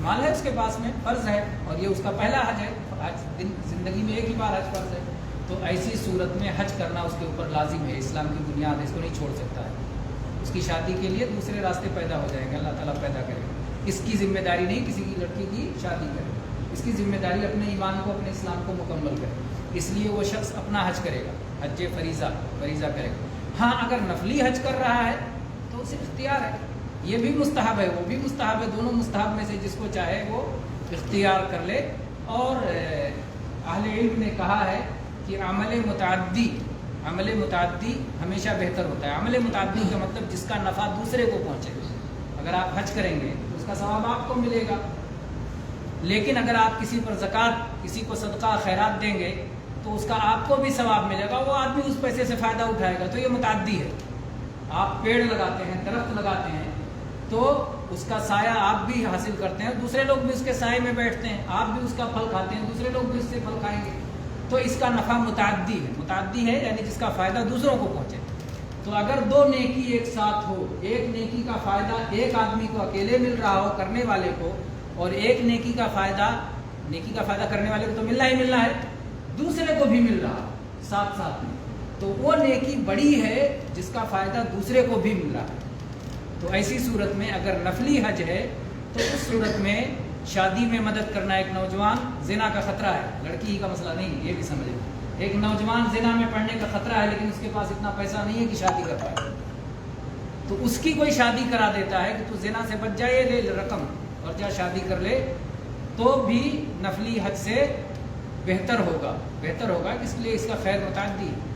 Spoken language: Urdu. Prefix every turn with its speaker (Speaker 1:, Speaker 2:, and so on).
Speaker 1: مال ہے اس کے پاس میں، فرض ہے، اور یہ اس کا پہلا حج ہے، زندگی میں ایک ہی بار حج فرض ہے، تو ایسی صورت میں حج کرنا اس کے اوپر لازم ہے، اسلام کی بنیاد ہے، اس کو نہیں چھوڑ سکتا ہے۔ اس کی شادی کے لیے دوسرے راستے پیدا ہو جائیں گے، اللہ تعالیٰ پیدا کرے گا۔ اس کی ذمہ داری نہیں کسی کی لڑکی کی شادی کرے، اس کی ذمہ داری اپنے ایمان کو، اپنے اسلام کو مکمل کرے، اس لیے وہ شخص اپنا حج کرے گا، حج فریضہ کرے گا۔ ہاں اگر نفلی حج کر رہا ہے تو اسے اختیار ہے، یہ بھی مستحب ہے، وہ بھی مستحب ہے، دونوں مستحب میں سے جس کو چاہے وہ اختیار کر لے۔ اور اہل علم نے کہا ہے کہ عمل متعدی ہمیشہ بہتر ہوتا ہے۔ عمل متعدی کا مطلب جس کا نفع دوسرے کو پہنچے۔ اگر آپ حج کریں گے تو اس کا ثواب آپ کو ملے گا، لیکن اگر آپ کسی پر زکوٰۃ، کسی کو صدقہ خیرات دیں گے تو اس کا آپ کو بھی ثواب ملے گا، وہ آدمی اس پیسے سے فائدہ اٹھائے گا، تو یہ متعدی ہے۔ آپ پیڑ لگاتے ہیں، درخت لگاتے ہیں، تو اس کا سایہ آپ بھی حاصل کرتے ہیں، دوسرے لوگ بھی اس کے سائے میں بیٹھتے ہیں، آپ بھی اس کا پھل کھاتے ہیں، دوسرے لوگ بھی اس سے پھل کھائیں گے، تو اس کا نفع متعدی ہے، یعنی جس کا فائدہ دوسروں کو پہنچے۔ تو اگر دو نیکی ایک ساتھ ہو، ایک نیکی کا فائدہ ایک آدمی کو اکیلے مل رہا ہو کرنے والے کو، اور ایک نیکی کا فائدہ کرنے والے کو تو ملنا ہے، دوسرے کو بھی مل رہا ساتھ میں، تو وہ نیکی بڑی ہے جس کا فائدہ دوسرے کو بھی مل رہا ہے۔ تو ایسی صورت میں اگر نفلی حج ہے تو اس صورت میں شادی میں مدد کرنا، ایک نوجوان زنا کا خطرہ ہے، لڑکی ہی کا مسئلہ نہیں، یہ بھی سمجھیں، ایک نوجوان زنا میں پڑنے کا خطرہ ہے لیکن اس کے پاس اتنا پیسہ نہیں ہے کہ شادی کر پائے، تو اس کی کوئی شادی کرا دیتا ہے کہ تو زنا سے بچ جائے، لے رقم اور جا شادی کر لے، تو بھی نفلی حج سے بہتر ہوگا، اس لیے اس کا خیر متعدی ہے۔